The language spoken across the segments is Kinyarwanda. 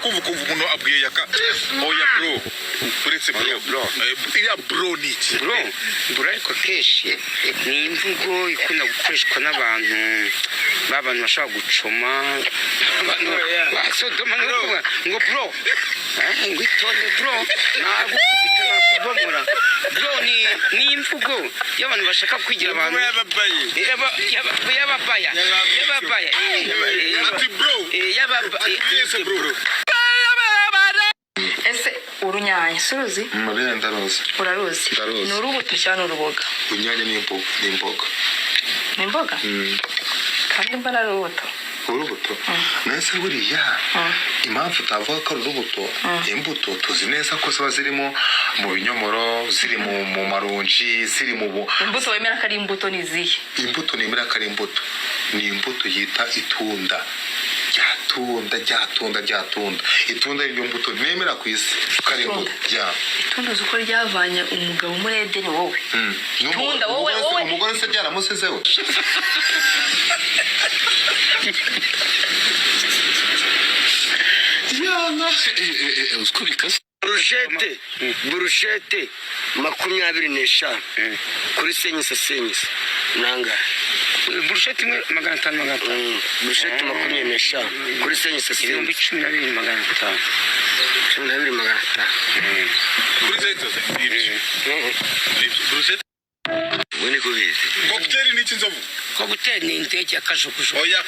kumva umuntu abwiye yaka oya bro uretse bro iriya bro ni iki bro ariko kenshi ni imvugo ikunda gukoreshwa n'abantu b'abantu bashaka gucoma abantu basodoma ngo bro ngo itonde bro nagukubita nakubomora bro ni imvugo y'abantu bashaka kwigira abantu y'ababaya ati bro bro ese urunyanya suruzi Mariya ndaruzi uraruzi ni urubuto cyane uruboga unyanya ni imboga kandi mbona ari urubuto nese buriya impamvu utavuga ko ari urubuto imbuto tuzi neza ko ziba zirimo mu binyomoro ziri mu maronji ziri mu imbuto wemera ko ari imbuto ni izihe imbuto nemera ko ari imbuto ni imbuto yita itunda itunda ni imbuto nemera ku isi ko ari imbuto itunda uzi uko ryavanye umugabo muri Edeni wowe itunda wowe umugore se ryaramusizeho burushete 25 kuri senyisa nanga burushete 500 burushete 25 kuri senyisa 12,500 kuri senyisa burushete wene kubizi cocktail ni iki nzovu cocktail ni inteke akashukushu oya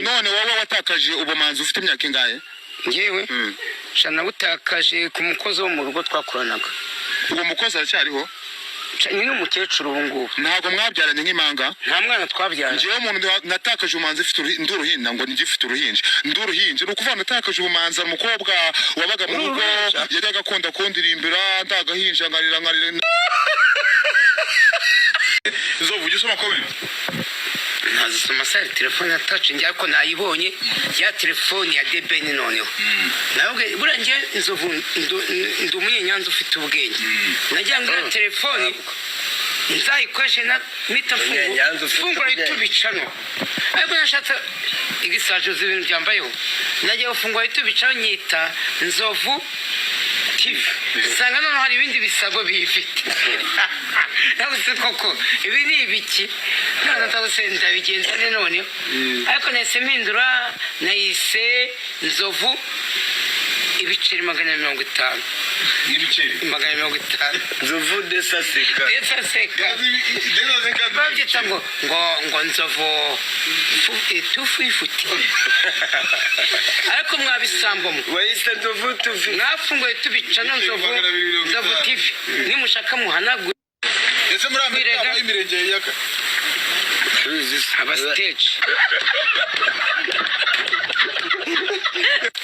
none wowe watakaje ubumanzi ufite imyaka ingahe ngewe shana butakaje ku mukozi wo mu rugo twakoranaga uwo mukozi aracyariho ni n'umukecuru ubu ngubu ntabwo mwabyaranye nk'imanga nta mwana twabyaranye ngewe umuntu natakaje ubumanzi ufite nduruhinda ngo nigifite uruhinja nduruhinja ni ukuvuga natakaje ubumanzi umukobwa wabaga mu rugo yajyaga akunda kundirimbira ndagahinja nkarira nzovu ujya usoma ko nazisoma sari telefone ya touch njya ko nayibonye ya telefone ya debeni noneho nabwo burangiye inzovu ndumunyenyanza ufite ubwenge najya ngura telefone nzayikoreshe na mita fungura itubicano ariko nashatse igisaje z'ibintu byambayeho najya gufungura itubicano nyita nzovu TV sanga none hari ibindi bisago bifite nabuse koko ibi ni ibiki none ndabusenda bigenza none ariko nese mpindura nayise nzovu ibiceri 150 ibiceri 150 nzovu desaseka babyita ngo nzovu tufu ifuti ariko mwabisambo wayise nzovu tufi mwafunguye tubicana nzovu TV nimushaka muhanagure ese muri Amerika imirenge yaka aba stage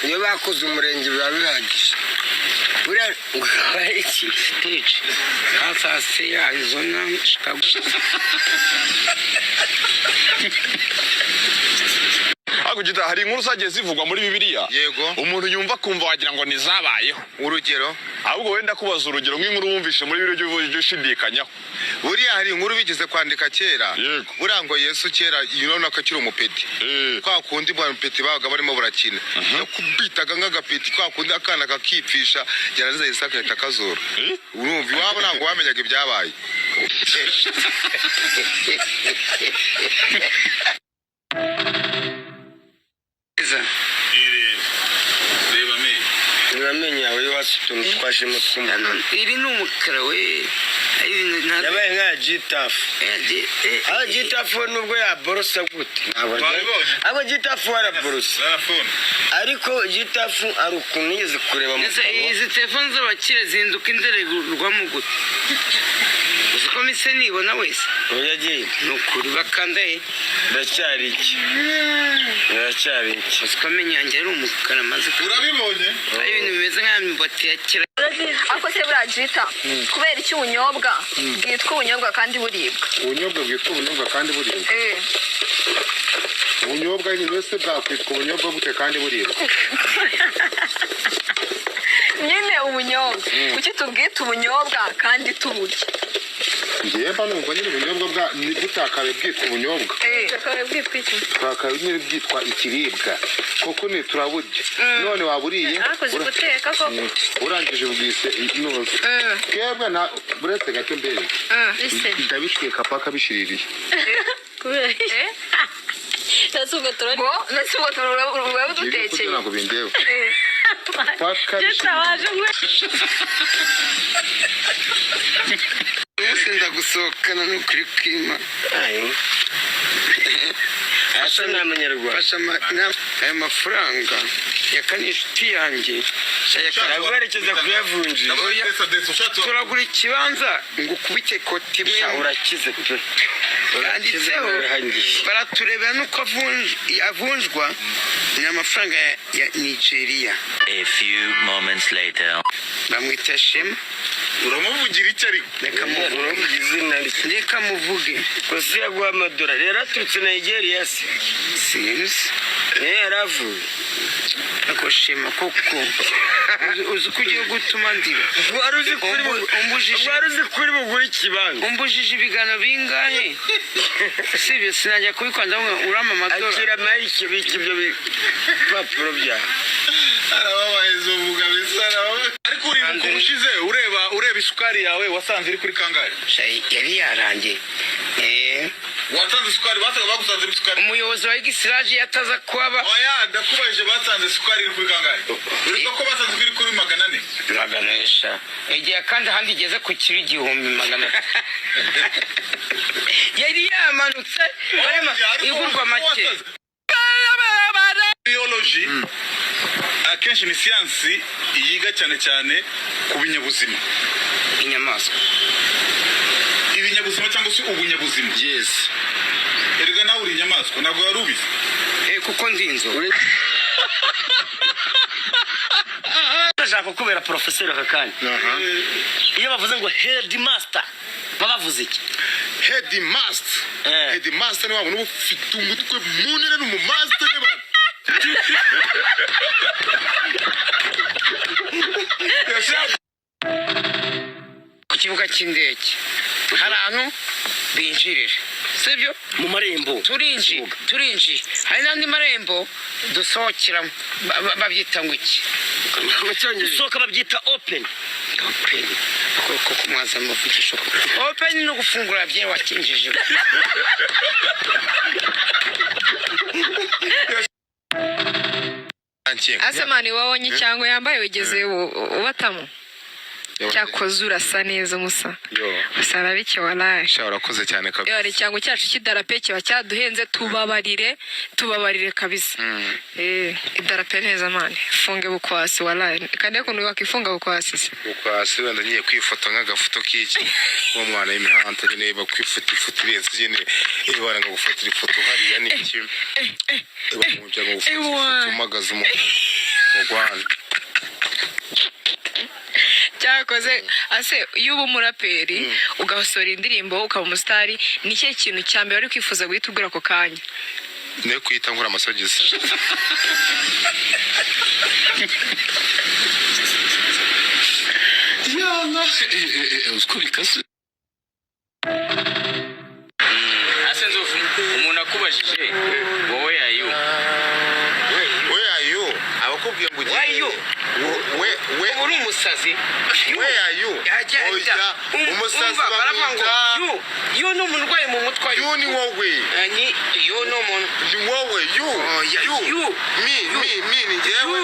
iyo bakoze umurenge biba bihagije buriya iki stage hasase ya Arizona Chicago Agujita hari inkuru zagiye zivugwa muri Bibiliya yego umuntu yumva kumva wagira ngo nizabayeho urugero ahubwo wenda kubaza urugero nk'inkuru wumvishe muri Bibiliya ujushidikanyaho buriya hari inkuru bigeze kwandika kera yego burango Yesu kera yinona akakira umupeti kwa kundi bwa mupeti baga barimo burakina yo kubitaga nk'agapeti kwa kundi akana kakipfisha yaranze Isaka ahita kazura urumva iwabo ntabwo wamenyaga ibyabaye uramenye yawe wasituntu twashimo twumva iri ni umukara we yabaye nka gitafu gitafu nubwo yaborosa gute abo gitafu waraborosa ariko gitafu ari ukuntu yigeze kureba mu izi telefone z'abakire zihinduka indererwamo gute uziko mise nibona wese yagiye nukuri bakandaye ndacyari iki uziko amenyange ari umukara maze urabibonye ari ibintu bimeze nk'amibati ya kera ako se burajita kubera iki ubunyobwa bwitwa ubunyobwa kandi buribwa ubunyobwa bwitwa ubunyobwa kandi buribwa ubunyobwa ni wese bwakwitwa ubunyobwa gute kandi buribwa nyine ubunyobwa kuki tubwita ubunyobwa kandi tuburya ngiye mba numva nyine ubunyobwa bwa butakabe bwitwa ubunyobwa butakabe nyine bwitwa ikiribwa kuko ni turaburya none waburiye urangije ubwise inoze twebwe na buretse gato mbere ndabiteka paka bishiririye nasugo turaba dutekeye ntabwo bindewe Umusenda gusohokana n'ukuri kwima. asa n'amanyarwanda Fasha aya mafaranga yakani inshuti yanjye aguherekeza kuyavunjira turagura ikibanza ngo ukubite koti imwe urakize pe yanditseho baraturebera nuko avunjwa ni amafaranga ya Nigeria. A few moments later. Bamwita Shema. uramuvugira icyo ariko Reka muvuge kosi yaguha amadolari yaraturutse Nigeria se sinzi yaravuye ako Shema koko uzi ko ugiye gutuma ndira wari uzi kuri bugura ikibanza umbujije ibigano bingahe sibyo sinajya kubikwanza urama amadolari akira mayike biki ibyo bipapuro byawe arababaye zovuga bisara ariko uribuka ubushize ureba isukari yawe wasanze iri kuri kangahe yari yarangiye wasanze isukari bagusanze isukari umuyobozi wa Gisiraje yataza kwaba oya ndakubajije basanze isukari iri kuri kangahe uretse ko basanze iri kuri 400 maganesha igihe kandi ahandi igeze ku kiri 1000 yari yamanutse igurwa make biology akenshi ni siyansi yiga cyane cyane ku binyabuzima inyamaswa ibinyabuzima cyangwa se ubunyabuzima yes erega nawe uri inyamaswa ntabwo wari ubizi kuko ndi inzobe ndashaka kubera professeur aka kanya iyo bavuze ngo headmaster bavuze iki headmaster ni wabona ufite umutwe munini n'umumaster n'abantu ku kibuga cy'indege hari ahantu binjirira sibyo mu marembo turinjiye hari n'andi marembo dusohokeramo babyita ngo iki gusohoka babyita open koko mwaza muvugisha open no gufungura bye wakinjije asemani wabonye cyangwa yambaye wigeze ubatamo cyakoze urasa neza musa usara bike waraje sha urakoze cyane kabisa yari cyangwa cyacu kidarape kiba cyaduhenze tubabarire kabisa idarape neza mane funge bukwasi waraje kandi ko wakifunga bukwasi bukwasi wenda ngiye kwifota nk'agafoto k'iki uwo mwana w'imihanda nyine bakwifota ifoto irenze nyine ibara ngo gufatira ifoto hariya ni iki bamujya ngo gufatira ifoto umagaze mu Rwanda cyakoze ase iyo uba umuraperi ugasohora indirimbo ukaba umusitari ni cyo kintu cya mbere wari kwifuza guhita ugura ako kanya ne kwita nkora amasogisi Yana uskubikase ase nzofu umuntu akubajije wowe yayo abakubwiye ngo wayo we uri umusazi yayo oya umusazi bamwita yo no murwaye mu mutwe yo ni wowe yo no muntu ni wowe mi ni jewe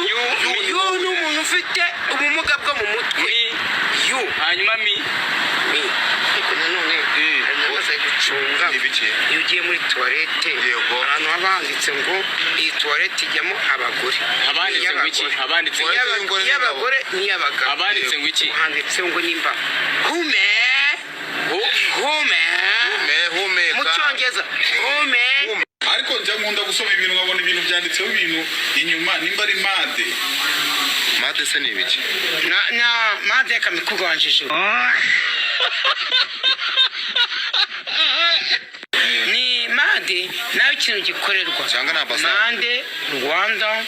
yo no muntu ufite ubumuga bwo mu mutwe yo hanyuma mi ariko nanone namaze gucunga iyo ugiye muri toilette ahantu haba handitse ngo iyi toilette ijyamo abagore abanditse ngo iki abanditse ngo y'abagore n'iy'abagabo abanditse ngo iki handitse ngo nimba hume mu cyongereza hume ariko njya nkunda gusoma ibintu nkabona ibintu byanditseho ibintu inyuma nimba ari made se ni ibiki na made yakamikuganjije ni mande nawe ikintu gikorerwa cyangwa na ambasade mande Rwanda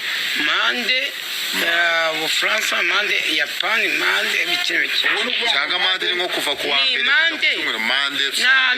mande Ubufaransa amande, Yapani amande, ibiki n'ibiki. cyangwa amande ni nko kuva ku wa Ni mbere mande. mande Nta